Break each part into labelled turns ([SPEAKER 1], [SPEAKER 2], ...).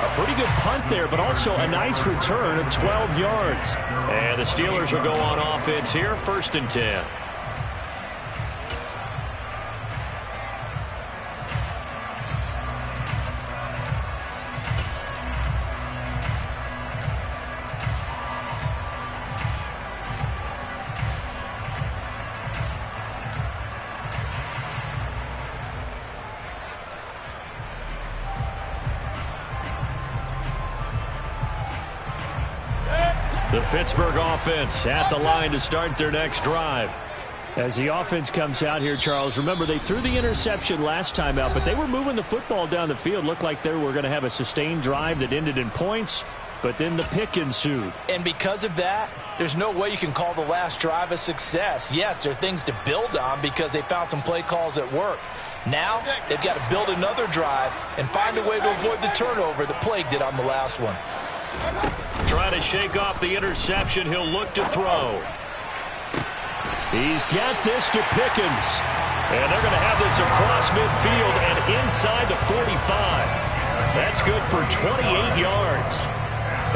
[SPEAKER 1] A pretty good punt there, but also a nice return of 12 yards.
[SPEAKER 2] And the Steelers will go on offense here, 1st and 10. The Pittsburgh offense at the line to start their next drive.
[SPEAKER 1] As the offense comes out here, Charles, remember they threw the interception last time out, but they were moving the football down the field. Looked like they were going to have a sustained drive that ended in points, but then the pick ensued.
[SPEAKER 3] And because of that, there's no way you can call the last drive a success. Yes, there are things to build on because they found some play calls that work. Now they've got to build another drive and find a way to avoid the turnover that plagued it on the last one.
[SPEAKER 2] Trying to shake off the interception. He'll look to throw.
[SPEAKER 1] He's got this to Pickens.
[SPEAKER 2] And they're going to have this across midfield and inside the 45. That's good for 28 yards.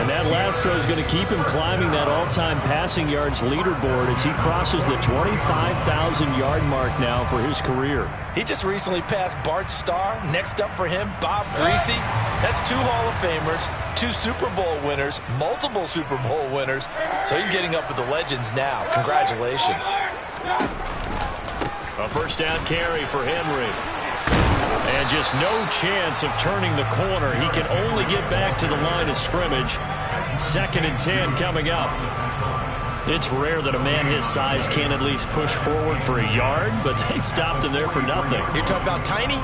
[SPEAKER 1] And that last throw is going to keep him climbing that all-time passing yards leaderboard as he crosses the 25,000-yard mark now for his career.
[SPEAKER 3] He just recently passed Bart Starr. Next up for him, Bob Greasy. That's 2 Hall of Famers, 2 Super Bowl winners, multiple Super Bowl winners. So he's getting up with the legends now. Congratulations.
[SPEAKER 2] A first down carry for Henry. And just no chance of turning the corner. He can only get back to the line of scrimmage. 2nd and 10 coming up. It's rare that a man his size can't at least push forward for a yard, but they stopped him there for nothing.
[SPEAKER 3] You're talking about tiny?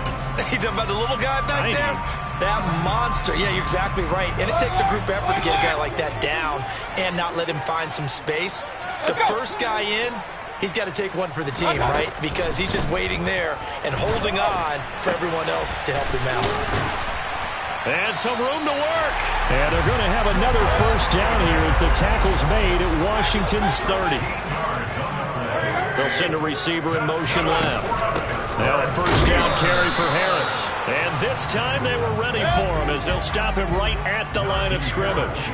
[SPEAKER 3] You're talking about the little guy back there? That monster. Yeah, you're exactly right. And it takes a group effort to get a guy like that down and not let him find some space. The first guy in, he's got to take one for the team, right? Because he's just waiting there and holding on for everyone else to help him out.
[SPEAKER 2] And some room to work.
[SPEAKER 1] And they're going to have another first down here as the tackle's made at Washington's 30.
[SPEAKER 2] They'll send a receiver in motion left. Now a first down carry for Harris. And this time they were ready for him as they'll stop him right at the line of scrimmage.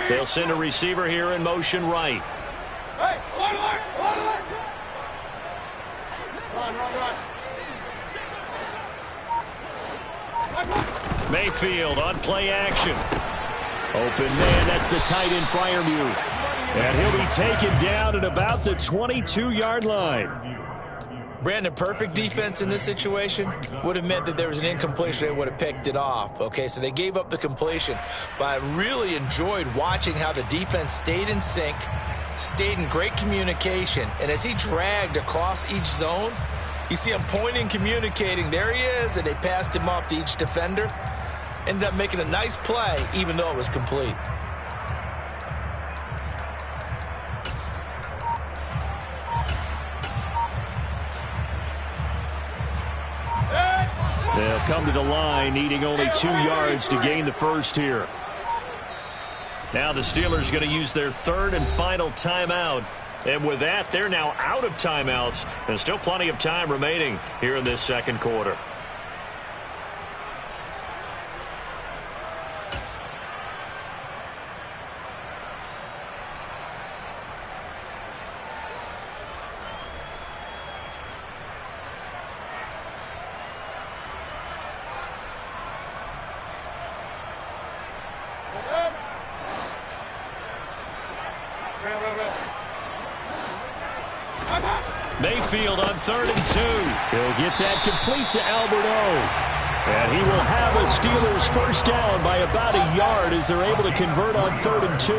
[SPEAKER 2] They'll send a receiver here in motion right. Mayfield on play action.
[SPEAKER 1] Open man, that's the tight end Freiermuth. And he'll be taken down at about the 22-yard line.
[SPEAKER 3] Brandon, perfect defense in this situation would have meant that there was an incompletion. They would have picked it off. Okay, so they gave up the completion. But I really enjoyed watching how the defense stayed in sync, stayed in great communication. And as he dragged across each zone, you see him pointing, communicating. There he is, and they passed him off to each defender. Ended up making a nice play, even though it was complete.
[SPEAKER 1] They'll come to the line, needing only 2 yards to gain the first here.
[SPEAKER 2] Now the Steelers going to use their 3rd and final timeout. And with that, they're now out of timeouts. And still plenty of time remaining here in this 2nd quarter. Mayfield on 3rd and 2.
[SPEAKER 1] He'll get that complete to Alberto. And he will have a Steelers first down by about a yard as they're able to convert on 3rd and 2.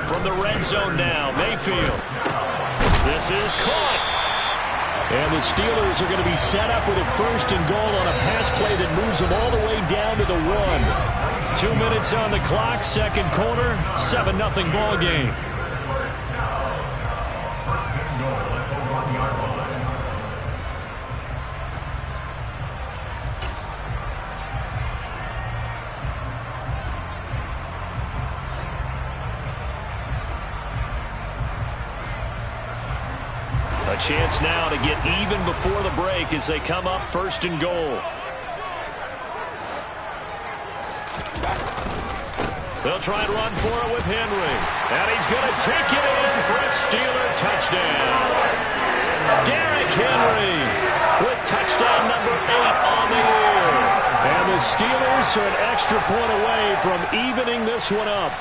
[SPEAKER 2] From the red zone now, Mayfield. This is caught.
[SPEAKER 1] And the Steelers are going to be set up with a 1st and goal on a pass play that moves them all the way down to the 1. 2 minutes on the clock, 2nd quarter, 7-0 ball game.
[SPEAKER 2] A chance now to get even before the break as they come up first and goal. They'll try and run for it with Henry. And he's going to take it in for a Steeler touchdown. Derrick Henry with touchdown number 8 on the year. And the Steelers are an extra point away from evening this one up.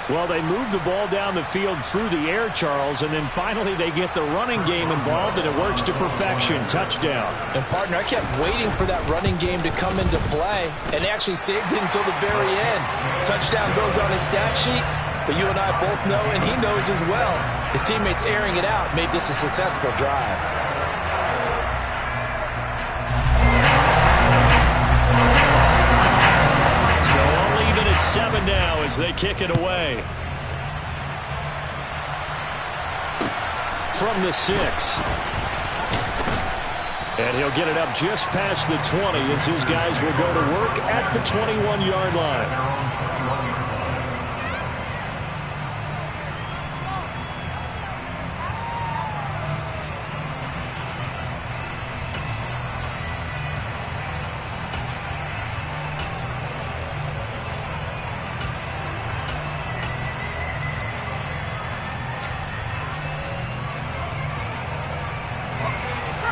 [SPEAKER 1] Well, they move the ball down the field through the air, Charles, and then finally they get the running game involved, and it works to perfection. Touchdown.
[SPEAKER 3] And, partner, I kept waiting for that running game to come into play, and they actually saved it until the very end. Touchdown goes on his stat sheet, but you and I both know, and he knows as well, his teammates airing it out made this a successful drive.
[SPEAKER 2] It's 7 now as they kick it away.
[SPEAKER 1] From the 6. And he'll get it up just past the 20 as his guys will go to work at the 21-yard line.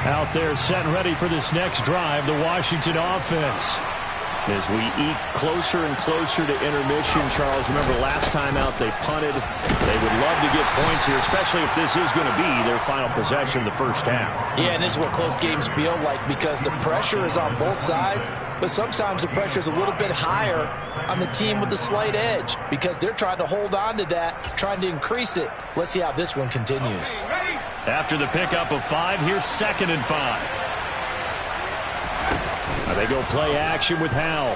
[SPEAKER 1] Out there set and ready for this next drive, the Washington offense. As we eke closer and closer to intermission, Charles, remember last time out they punted. They would love to get points here, especially if this is going to be their final possession of the first half.
[SPEAKER 3] Yeah, and this is what close games feel like because the pressure is on both sides, but sometimes the pressure is a little bit higher on the team with the slight edge because they're trying to hold on to that, trying to increase it. Let's see how this one continues.
[SPEAKER 2] After the pickup of 5, here's 2nd and 5.
[SPEAKER 1] They go play action with Howell.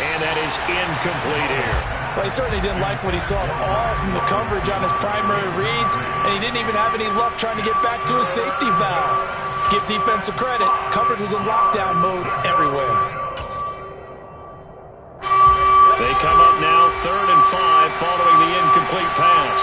[SPEAKER 2] And that is incomplete here.
[SPEAKER 3] Well, he certainly didn't like what he saw at all from the coverage on his primary reads, and he didn't even have any luck trying to get back to his safety valve. Give defensive credit. Coverage was in lockdown mode everywhere.
[SPEAKER 2] They come up now 3rd and 5 following the incomplete pass.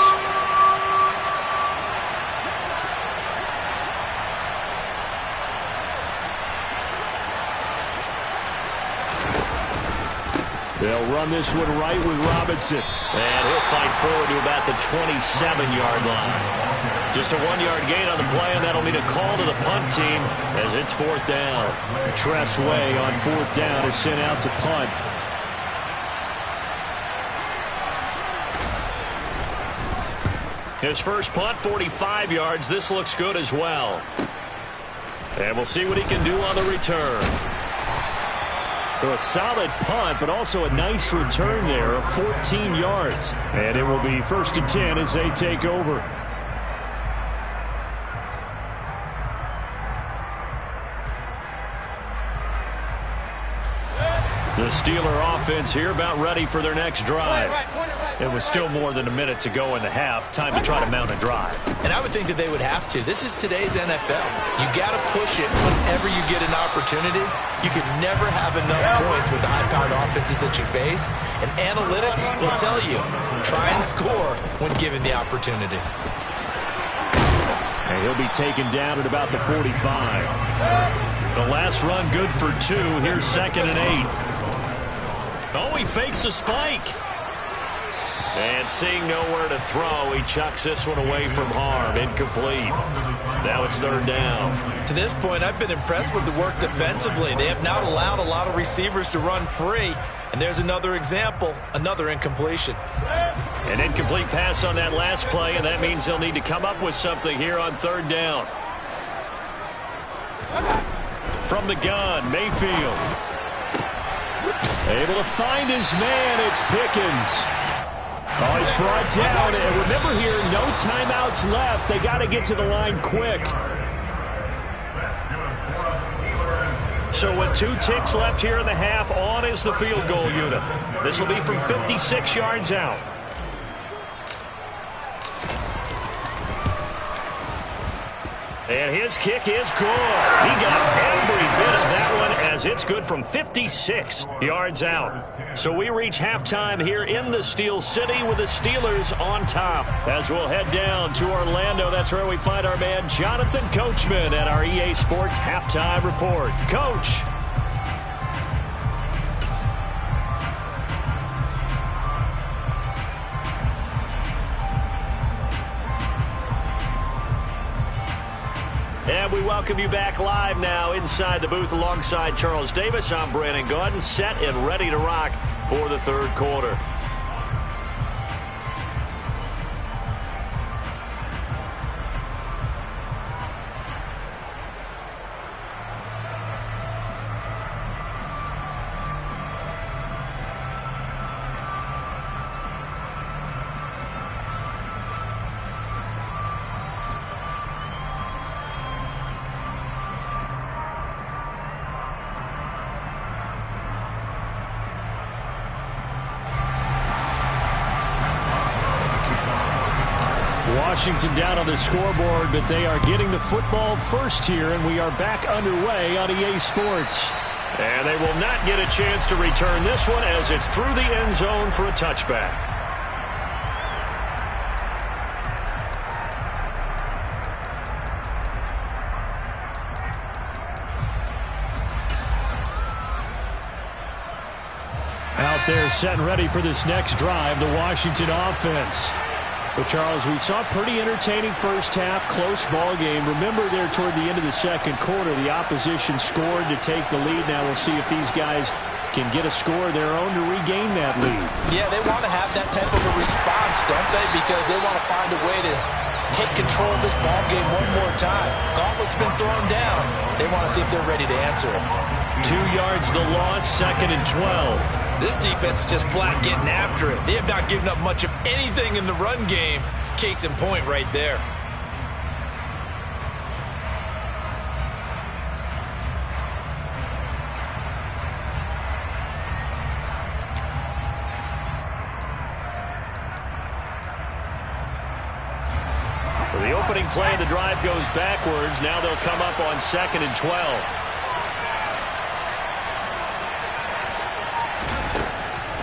[SPEAKER 1] They'll run this one right with Robinson.
[SPEAKER 2] And he'll fight forward to about the 27-yard line. Just a 1-yard gain on the play, and that'll mean a call to the punt team as it's 4th down.
[SPEAKER 1] Tress Way on 4th down is sent out to punt.
[SPEAKER 2] His first punt, 45 yards. This looks good as well. And we'll see what he can do on the return.
[SPEAKER 1] So a solid punt, but also a nice return there of 14 yards. And it will be 1st and 10 as they take over.
[SPEAKER 2] The Steeler offense here about ready for their next drive.
[SPEAKER 1] It was still more than a minute to go in the half. Time to try to mount a drive.
[SPEAKER 3] And I would think that they would have to. This is today's NFL. You got to push it whenever you get an opportunity. You can never have enough points with the high-powered offenses that you face. And analytics will tell you, try and score when given the opportunity.
[SPEAKER 1] And he'll be taken down at about the 45.
[SPEAKER 2] The last run good for 2. Here's 2nd and 8. Oh, he fakes a spike. And seeing nowhere to throw, he chucks this one away from harm. Incomplete. Now it's 3rd down.
[SPEAKER 3] To this point, I've been impressed with the work defensively. They have not allowed a lot of receivers to run free. And there's another example, another incompletion.
[SPEAKER 2] An incomplete pass on that last play, and that means they'll need to come up with something here on 3rd down. From the gun, Mayfield.
[SPEAKER 1] Able to find his man, it's Pickens. Oh, he's brought down, and remember here, no timeouts left. They got to get to the line quick.
[SPEAKER 2] So with 2 ticks left here in the half, on is the field goal unit. This will be from 56 yards out. And his kick is good. He got every bit of that one
[SPEAKER 1] as it's good from 56 yards out. So we reach halftime here in the Steel City with the Steelers on top. As we'll head down to Orlando, that's where we find our man Jonathan Coachman at our EA Sports Halftime Report. Coach. And we welcome you back live now inside the booth alongside Charles Davis. I'm Brandon Gaudin, set and ready to rock for the third quarter. Washington down on the scoreboard, but they are getting the football first here, and we are back underway on EA Sports. And they will not get a chance to return this one as it's through the end zone for a touchback. Out there set and ready for this next drive, the Washington offense. But, Charles, we saw a pretty entertaining first half, close ball game. Remember there toward the end of the second quarter, the opposition scored to take the lead. Now we'll see if these guys can get a score of their own to regain that lead.
[SPEAKER 3] Yeah, they want to have that type of a response, don't they? Because they want to find a way to take control of this ball game one more time. Gauntlet's been thrown down. They want to see if they're ready to answer it.
[SPEAKER 1] 2 yards the loss, 2nd and 12.
[SPEAKER 3] This defense is just flat getting after it. They have not given up much of anything in the run game. Case in point right there.
[SPEAKER 1] So the opening play of the drive goes backwards. Now they'll come up on 2nd and 12.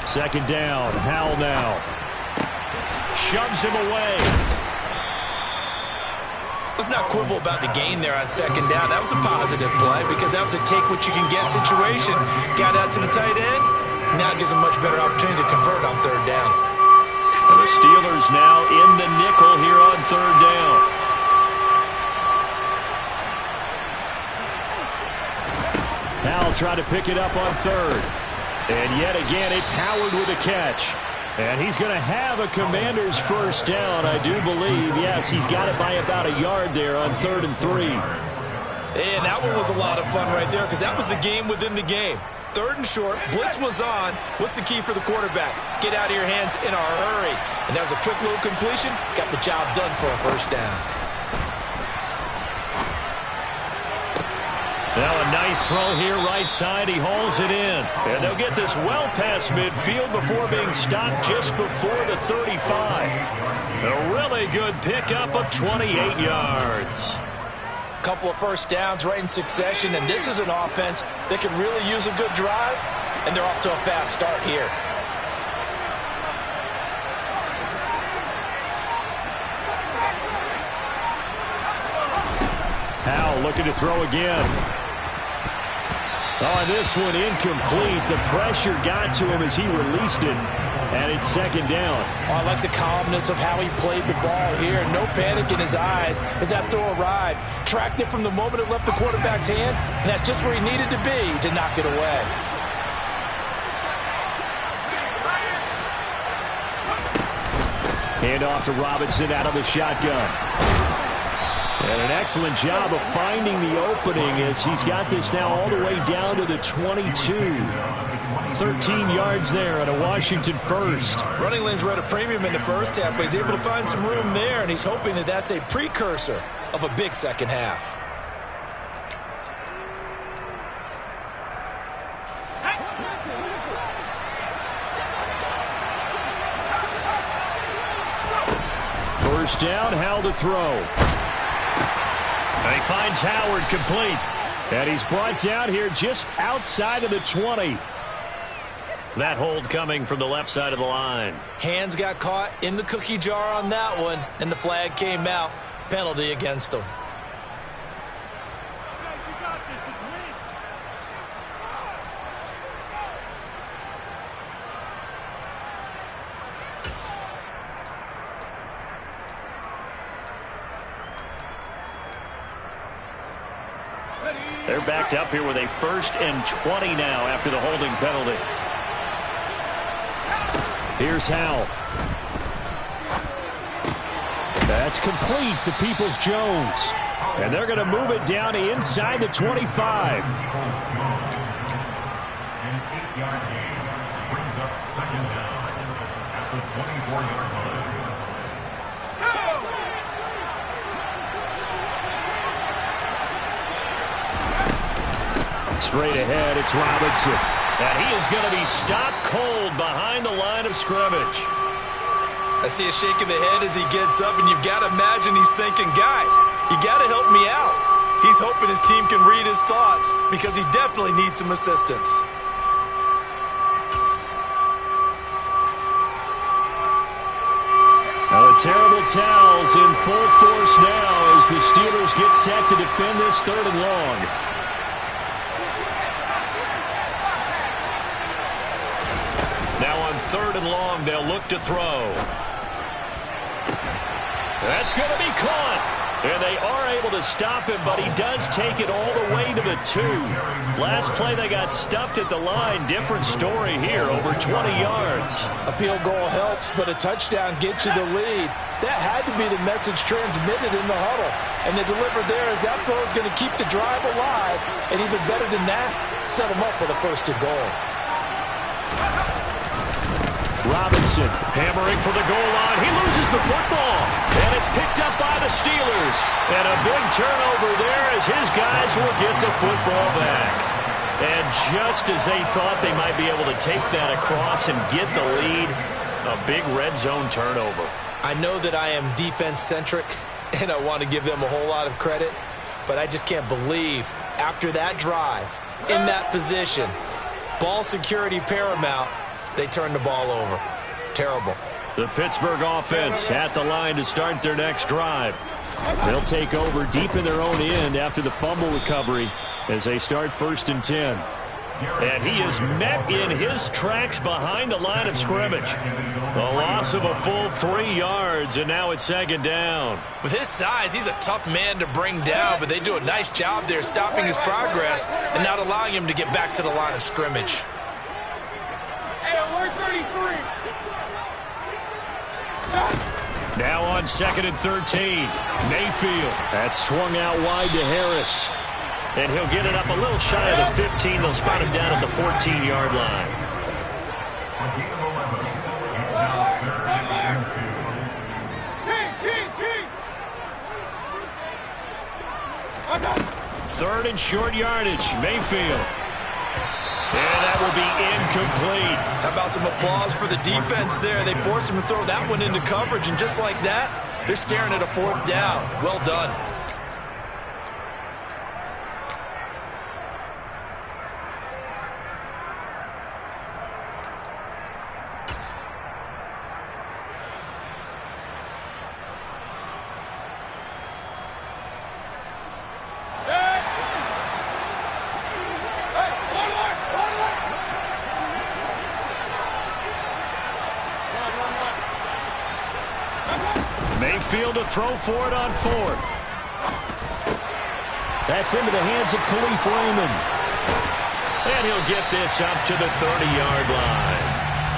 [SPEAKER 1] Second down, Howell now. Shoves him away.
[SPEAKER 3] Let's not quibble about the gain there on second down. That was a positive play because that was a take-what-you-can-get situation. Got out to the tight end. Now it gives them much better opportunity to convert on third down.
[SPEAKER 1] And the Steelers now in the nickel here on third down. Howell tried to pick it up on third. And yet again, it's Howard with a catch. And he's going to have a Commander's first down, I do believe. Yes, he's got it by about a yard there on 3rd and 3.
[SPEAKER 3] And that one was a lot of fun right there because that was the game within the game. 3rd and short, blitz was on. What's the key for the quarterback? Get out of your hands in a hurry. And that was a quick little completion. Got the job done for a first down.
[SPEAKER 1] Now a nice throw here right side. He hauls it in. And they'll get this well past midfield before being stopped just before the 35. A really good pickup of 28 yards.
[SPEAKER 3] A couple of first downs right in succession, and this is an offense that can really use a good drive, and they're off to a fast start here.
[SPEAKER 1] Howell looking to throw again. Oh, this one incomplete. The pressure got to him as he released it, and it's second down.
[SPEAKER 3] Oh, I like the calmness of how he played the ball here. No panic in his eyes as that throw arrived. Tracked it from the moment it left the quarterback's hand, and that's just where he needed to be to knock it away.
[SPEAKER 1] Hand off to Robinson out of the shotgun. And an excellent job of finding the opening as he's got this now all the way down to the 22. 13 yards there on a Washington first.
[SPEAKER 3] Running lanes were at a premium in the first half, but he's able to find some room there, and he's hoping that that's a precursor of a big second half.
[SPEAKER 1] First down, Howell to throw. And he finds Howard complete. And he's brought down here just outside of the 20.
[SPEAKER 2] That hold coming from the left side of the line.
[SPEAKER 3] Hands got caught in the cookie jar on that one, and the flag came out. Penalty against him.
[SPEAKER 2] They're backed up here with a 1st and 20 now after the holding penalty.
[SPEAKER 1] Here's Howell. That's complete to Peoples-Jones. And they're going to move it down to inside the 25.
[SPEAKER 4] An 8-yard gain brings up 2nd down at the 24-yard line.
[SPEAKER 1] Straight ahead, it's Robinson.
[SPEAKER 2] And he is going to be stopped cold behind the line of scrimmage.
[SPEAKER 3] I see a shake of the head as he gets up, and you've got to imagine he's thinking, guys, you got to help me out. He's hoping his team can read his thoughts because he definitely needs some assistance.
[SPEAKER 1] Now the terrible towels in full force now as the Steelers get set to defend this 3rd and long.
[SPEAKER 2] Now on 3rd and long, they'll look to throw. That's going to be caught. And they are able to stop him, but he does take it all the way to the 2. Last play, they got stuffed at the line. Different story here, over 20 yards.
[SPEAKER 3] A field goal helps, but a touchdown gets you the lead. That had to be the message transmitted in the huddle. And they delivered there as that throw is going to keep the drive alive. And even better than that, set them up for the 1st and goal.
[SPEAKER 1] Robinson
[SPEAKER 2] Hammering for the goal line. He loses the football. And it's picked up by the Steelers. And a big turnover there as his guys will get the football back. And just as they thought they might be able to take that across and get the lead, a big red zone turnover.
[SPEAKER 3] I know that I am defense-centric, and I want to give them a whole lot of credit, but I just can't believe after that drive, in that position, ball security paramount, they turned the ball over. Terrible.
[SPEAKER 2] The Pittsburgh offense at the line to start their next drive.
[SPEAKER 1] They'll take over deep in their own end after the fumble recovery as they start 1st and 10.
[SPEAKER 2] And he is met in his tracks behind the line of scrimmage. A loss of a full 3 yards, and now it's 2nd down.
[SPEAKER 3] With his size, he's a tough man to bring down, but they do a nice job there stopping his progress and not allowing him to get back to the line of scrimmage.
[SPEAKER 2] Now on 2nd and 13. Mayfield.
[SPEAKER 1] That's swung out wide to Harris.
[SPEAKER 2] And he'll get it up a little shy of the 15. They'll spot him down at the 14-yard line.
[SPEAKER 4] A gain of 11. It's now 3rd and 2.
[SPEAKER 2] 3rd and short yardage. Mayfield. And that will be incomplete.
[SPEAKER 3] How about some applause for the defense there? They forced him to throw that one into coverage, and just like that, they're staring at a 4th down. Well done.
[SPEAKER 2] Mayfield to throw for it on 4th.
[SPEAKER 1] That's into the hands of Khalif Raymond.
[SPEAKER 2] And he'll get this up to the 30-yard line.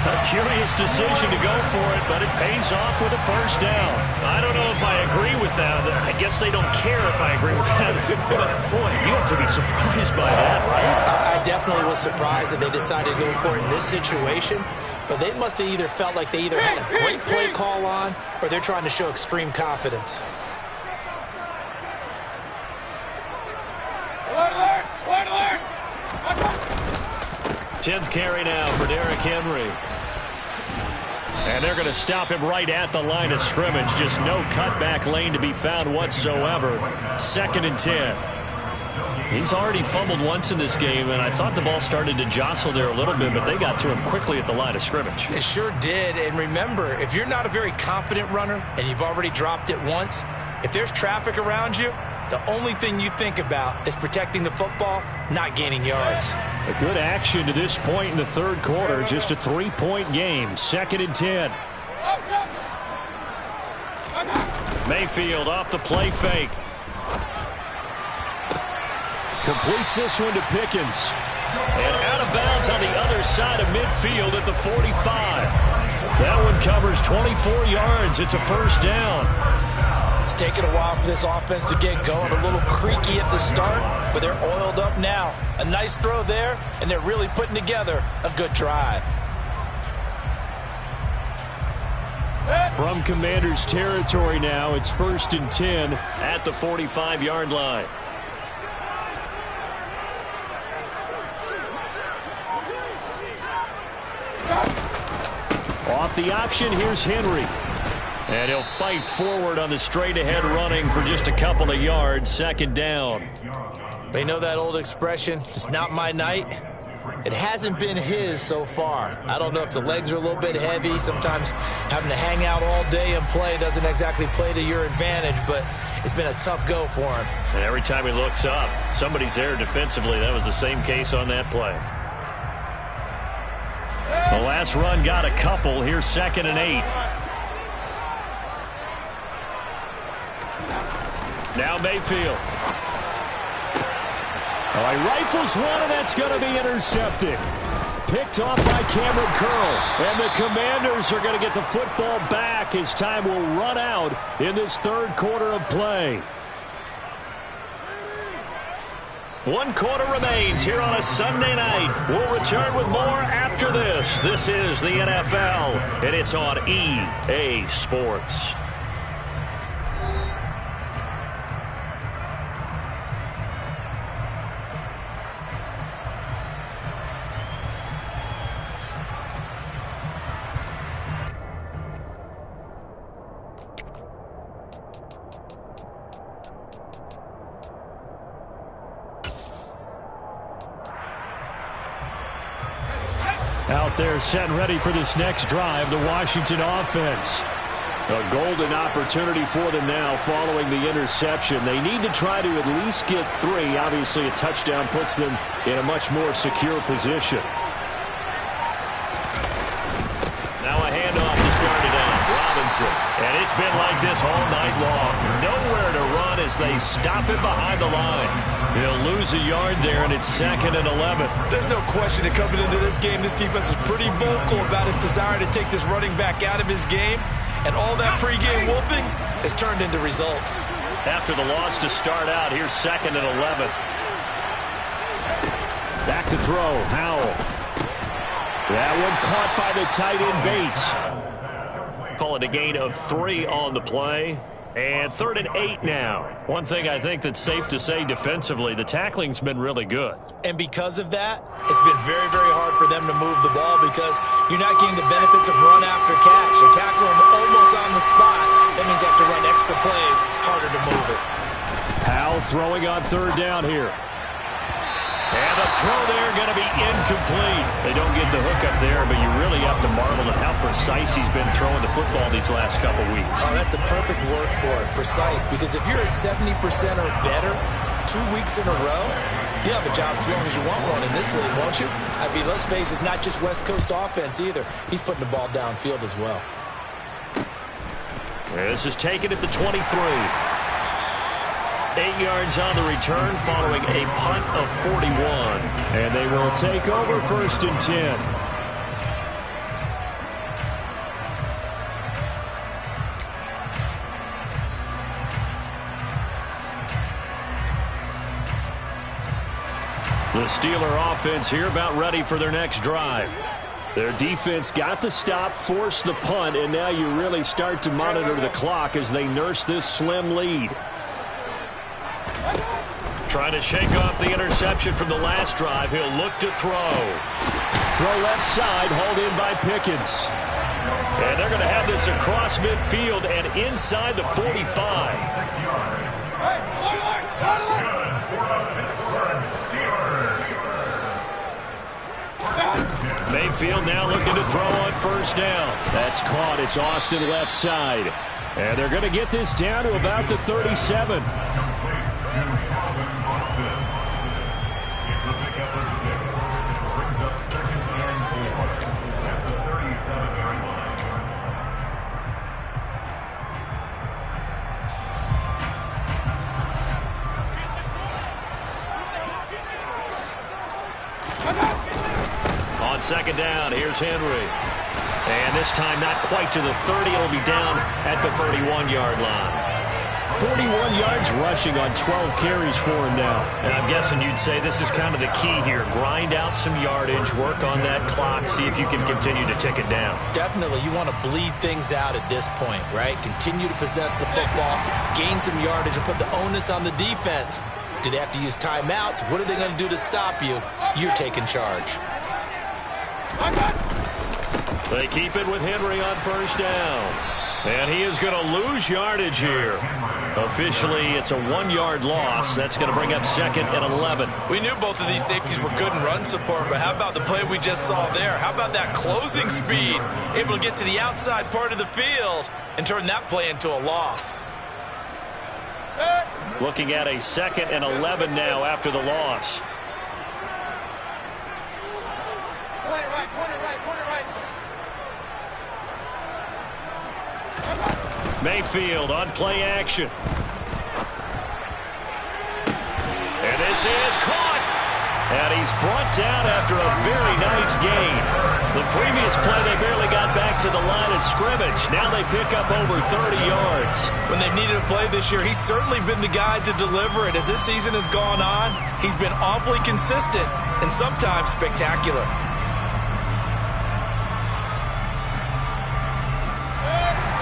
[SPEAKER 2] A curious decision to go for it, but it pays off with a 1st down. I don't know if I agree with that. I guess they don't care if I agree with that. But, boy, you have to be surprised by that, right?
[SPEAKER 3] I definitely was surprised that they decided to go for it in this situation. But they must have either felt like they either had a great play call on or they're trying to show extreme confidence.
[SPEAKER 5] Alert!
[SPEAKER 2] 10th carry now for Derrick Henry. And they're going to stop him right at the line of scrimmage. Just no cutback lane to be found whatsoever. 2nd and 10.
[SPEAKER 1] He's already fumbled once in this game, and I thought the ball started to jostle there a little bit, but they got to him quickly at the line of scrimmage.
[SPEAKER 3] They sure did. And remember, if you're not a very confident runner and you've already dropped it once, if there's traffic around you, the only thing you think about is protecting the football, not gaining yards.
[SPEAKER 1] A good action to this point in the third quarter. Just a 3-point game. 2nd and 10. Mayfield off the play fake. Completes this one to Pickens. And out of bounds on the other side of midfield at the 45. That one covers 24 yards. It's a first down.
[SPEAKER 3] It's taken a while for this offense to get going. A little creaky at the start, but they're oiled up now. A nice throw there, and they're really putting together a good drive.
[SPEAKER 1] From Commanders territory now, it's 1st and 10 at the 45-yard line. Off the option, here's Henry. And he'll fight forward on the straight-ahead running for just a couple of yards. 2nd down.
[SPEAKER 3] They know that old expression, it's not my night. It hasn't been his so far. I don't know if the legs are a little bit heavy. Sometimes having to hang out all day and play doesn't exactly play to your advantage, but it's been a tough go for him.
[SPEAKER 1] And every time he looks up, somebody's there defensively. That was the same case on that play. The last run got a couple. Here's 2nd and 8. Now Mayfield. Oh, he rifles one, and that's going to be intercepted. Picked off by Cameron Curl. And the Commanders are going to get the football back as time will run out in this third quarter of play. 1 quarter remains here on a Sunday night. We'll return with more after this. This is the NFL, and it's on EA Sports. Out there set and ready for this next drive, the Washington offense. A golden opportunity for them now following the interception. They need to try to at least get 3. Obviously, a touchdown puts them in a much more secure position. Now a handoff to start it out. Robinson. And it's been like this all night long. Nowhere to run as they stop it behind the line. He'll lose a yard there, and it's 2nd and 11.
[SPEAKER 3] There's no question that coming into this game, this defense is pretty vocal about its desire to take this running back out of his game. And all that pregame wolfing has turned into results.
[SPEAKER 1] After the loss to start out, here's 2nd and 11. Back to throw, Howell. That one caught by the tight end Bates. Call it a gain of 3 on the play. And 3rd and 8 now. One thing I think that's safe to say defensively, the tackling's been really good.
[SPEAKER 3] And because of that, it's been very, very hard for them to move the ball because you're not getting the benefits of run after catch. They're tackling them almost on the spot. That means you have to run extra plays, harder to move it.
[SPEAKER 1] Powell throwing on 3rd down here. And the throw there going to be incomplete. They don't get the hook up there, but you really have to marvel at how precise he's been throwing the football these last couple weeks.
[SPEAKER 3] Oh, that's the perfect word for it, precise. Because if you're at 70% or better 2 weeks in a row, you have a job as long as you want one in this league, won't you? I mean, let's face it, it's not just West Coast offense either. He's putting the ball downfield as well.
[SPEAKER 1] This is taken at the 23. 8 yards on the return following a punt of 41. And they will take over 1st and 10. The Steeler offense here about ready for their next drive. Their defense got the stop, forced the punt, and now you really start to monitor the clock as they nurse this slim lead. Trying to shake off the interception from the last drive. He'll look to throw. Throw left side, hauled in by Pickens. And they're going to have this across midfield and inside the 45. Mayfield now looking to throw on first down. That's caught. It's Austin left side. And they're going to get this down to about the 37. On second down, here's Henry. And this time not quite to the 30. It'll be down at the 31-yard line. 41 yards rushing on 12 carries for him now.
[SPEAKER 2] And I'm guessing you'd say this is kind of the key here. Grind out some yardage, work on that clock, see if you can continue to tick it down.
[SPEAKER 3] Definitely, you want to bleed things out at this point, right? Continue to possess the football, gain some yardage, and put the onus on the defense. Do they have to use timeouts? What are they going to do to stop you? You're taking charge.
[SPEAKER 1] They keep it with Henry on first down. And he is going to lose yardage here. Officially, it's a 1-yard loss. That's going to bring up second and 11.
[SPEAKER 3] We knew both of these safeties were good in run support, but how about the play we just saw there? How about that closing speed? Able to get to the outside part of the field and turn that play into a loss.
[SPEAKER 1] Looking at a second and 11 now after the loss. Mayfield on play action. And this is caught. And he's brought down after a very nice gain. The previous play, they barely got back to the line of scrimmage. Now they pick up over 30 yards.
[SPEAKER 3] When they've needed a play this year, he's certainly been the guy to deliver it. As this season has gone on, he's been awfully consistent and sometimes spectacular.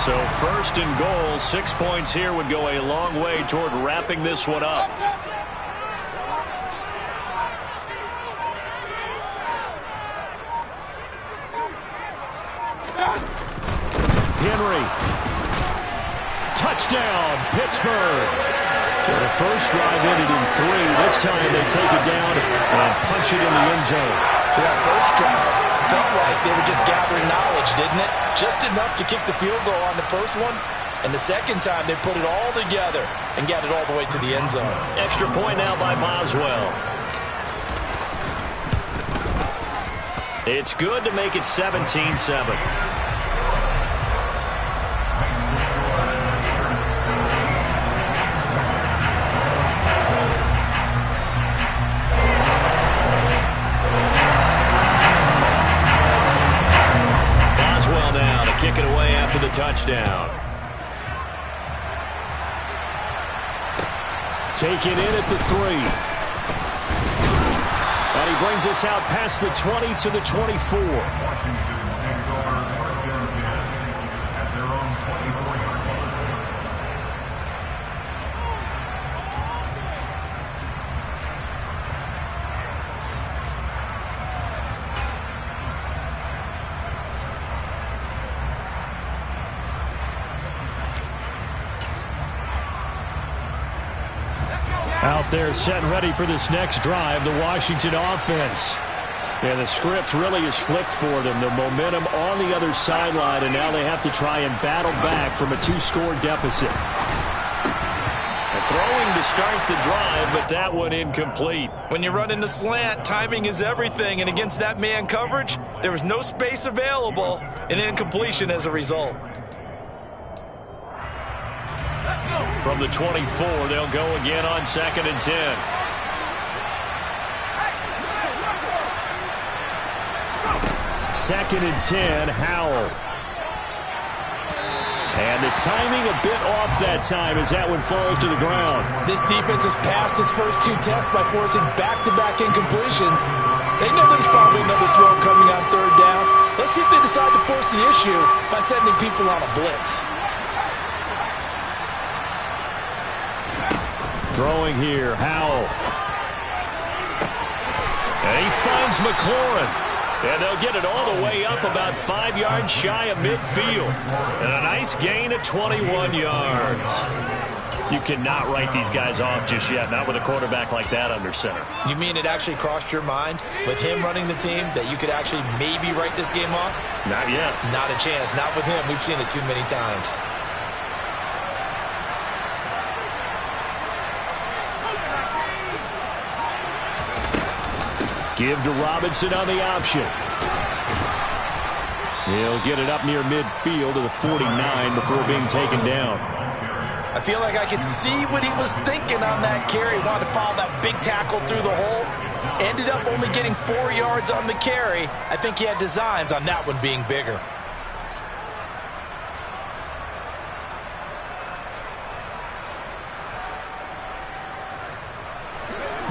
[SPEAKER 1] So first and goal, 6 points here would go a long way toward wrapping this one up. Henry. Touchdown, Pittsburgh. So the first drive ended in 3. This time they take it down and punch it in the end zone.
[SPEAKER 3] So that first drive felt like they were just gathering knowledge, didn't it? Just enough to kick the field goal on the first one. And the second time, they put it all together and got it all the way to the end zone.
[SPEAKER 1] Extra point now by Boswell. It's good to make it 17-7. Kick it away after the touchdown. Taken in at the 3. And he brings us out past the 20 to the 24.
[SPEAKER 4] At their own 24-yard line.
[SPEAKER 1] Out there set and ready for this next drive, the Washington offense. And the script really is flipped for them. The momentum on the other sideline, and now they have to try and battle back from a 2-score deficit. Throwing to start the drive, but that one incomplete.
[SPEAKER 3] When you run in the slant, timing is everything, and against that man coverage, there was no space available, and incompletion as a result.
[SPEAKER 1] From the 24, they'll go again on second and 10. Second and 10, Howell. And the timing a bit off that time as that one falls to the ground.
[SPEAKER 3] This defense has passed its first 2 tests by forcing back-to-back incompletions. They know there's probably another throw coming on third down. Let's see if they decide to force the issue by sending people on a blitz.
[SPEAKER 1] Throwing here, Howell. And he finds McLaurin. And they'll get it all the way up about 5 yards shy of midfield. And a nice gain of 21 yards. You cannot write these guys off just yet, not with a quarterback like that under center.
[SPEAKER 3] You mean it actually crossed your mind with him running the team that you could actually maybe write this game off?
[SPEAKER 1] Not yet.
[SPEAKER 3] Not a chance. Not with him. We've seen it too many times.
[SPEAKER 1] Give to Robinson on the option. He'll get it up near midfield to the 49 before being taken down.
[SPEAKER 3] I feel like I could see what he was thinking on that carry. Wanted to follow that big tackle through the hole. Ended up only getting 4 yards on the carry. I think he had designs on that one being bigger.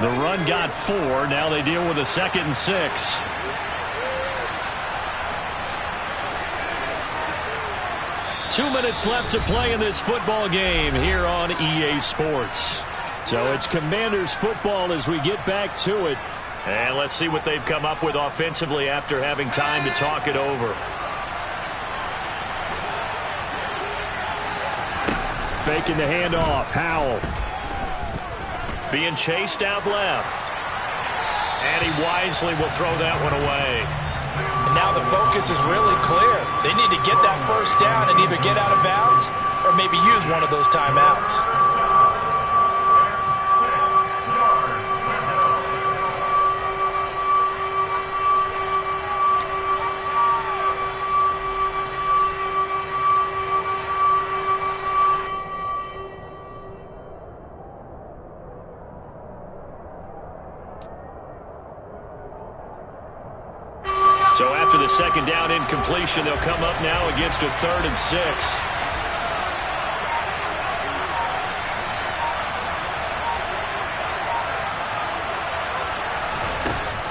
[SPEAKER 1] The run got 4. Now they deal with a 2nd and 6. Two minutes left to play in this football game here on EA Sports. So it's Commanders football as we get back to it. And let's see what they've come up with offensively after having time to talk it over. Faking the handoff. Howell. Being chased out left. And he wisely will throw that one away.
[SPEAKER 3] And now the focus is really clear. They need to get that first down and either get out of bounds or maybe use one of those timeouts.
[SPEAKER 1] So after the 2nd down incompletion, they'll come up now against a 3rd and 6.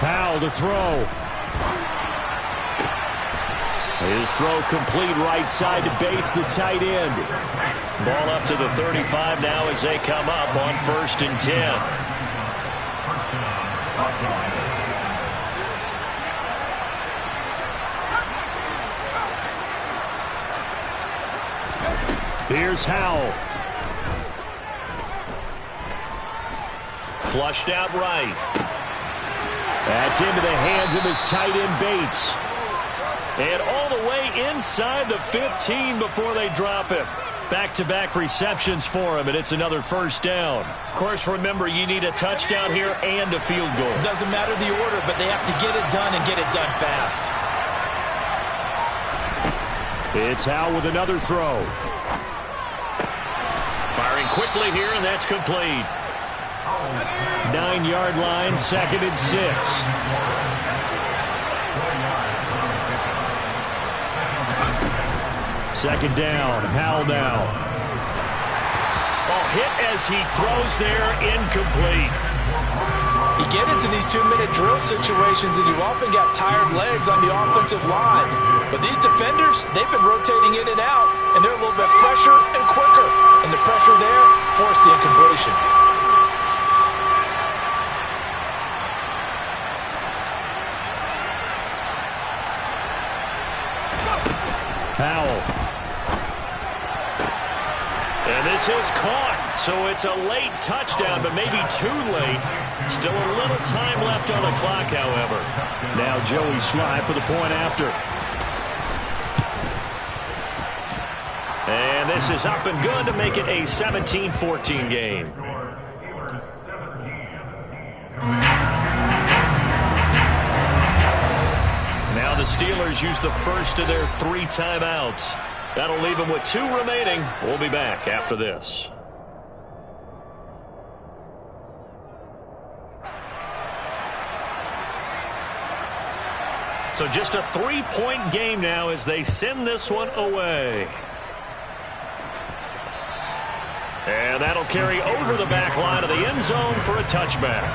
[SPEAKER 1] Powell to throw. His throw complete right side to Bates, the tight end. Ball up to the 35 now as they come up on 1st and 10. Here's Howell. Flushed out right. That's into the hands of his tight end Bates. And all the way inside the 15 before they drop him. Back-to-back receptions for him, and it's another 1st down. Of course, remember, you need a touchdown here and a field goal.
[SPEAKER 3] Doesn't matter the order, but they have to get it done and get it done fast.
[SPEAKER 1] It's Howell with another throw. Firing quickly here, and that's complete. 9-yard line, 2nd and 6. Second down, Howell now. Oh, hit as he throws there, incomplete.
[SPEAKER 3] You get into these 2-minute drill situations and you often got tired legs on the offensive line. But these defenders, they've been rotating in and out, and they're a little bit fresher and quicker. And the pressure there forced the incompletion.
[SPEAKER 1] Powell. And this is caught, so it's a late touchdown, but maybe too late. Still a little time left on the clock, however. Now Joey Sly for the point after. And this is up and good to make it a 17-14 game. Now the Steelers use the first of their 3 timeouts. That'll leave them with 2 remaining. We'll be back after this. So just a 3-point game now as they send this one away. And that'll carry over the back line of the end zone for a touchback.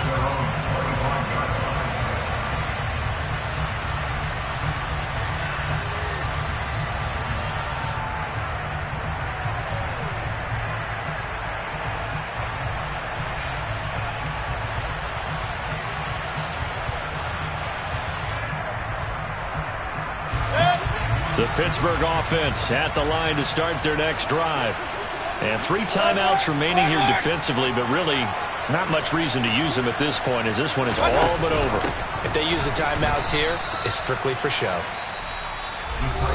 [SPEAKER 1] The Pittsburgh offense at the line to start their next drive.
[SPEAKER 2] And 3 timeouts remaining here defensively, but really not much reason to use them at this point, as this one is all but over.
[SPEAKER 3] If they use the timeouts here, it's strictly for show.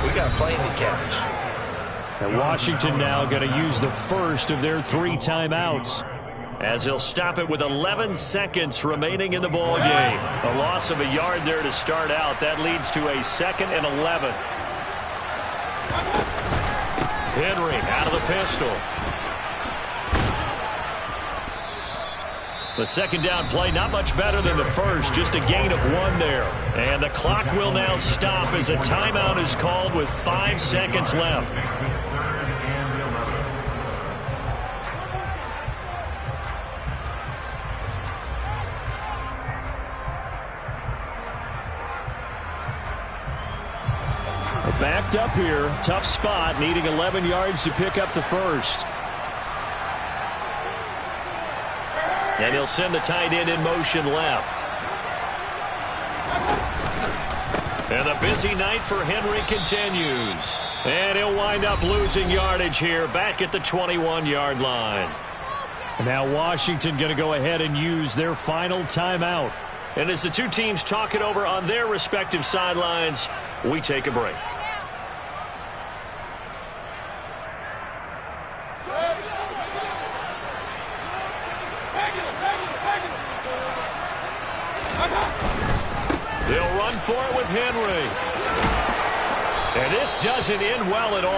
[SPEAKER 3] We got a plane to catch.
[SPEAKER 1] And Washington now going to use the first of their 3 timeouts,
[SPEAKER 2] as he'll stop it with 11 seconds remaining in the ball game. A loss of a yard there to start out. That leads to a 2nd and 11. Henry out of the pistol. The second down play, not much better than the first, just a gain of 1 there. And the clock will now stop as a timeout is called with 5 seconds left.
[SPEAKER 1] backed up here, tough spot, needing 11 yards to pick up the first.
[SPEAKER 2] And he'll send the tight end in motion left. And the busy night for Henry continues. And he'll wind up losing yardage here, back at the 21-yard line.
[SPEAKER 1] Now Washington going to go ahead and use their final timeout.
[SPEAKER 2] And as the two teams talk it over on their respective sidelines, we take a break. They'll run for it with Henry. And this doesn't end well at all.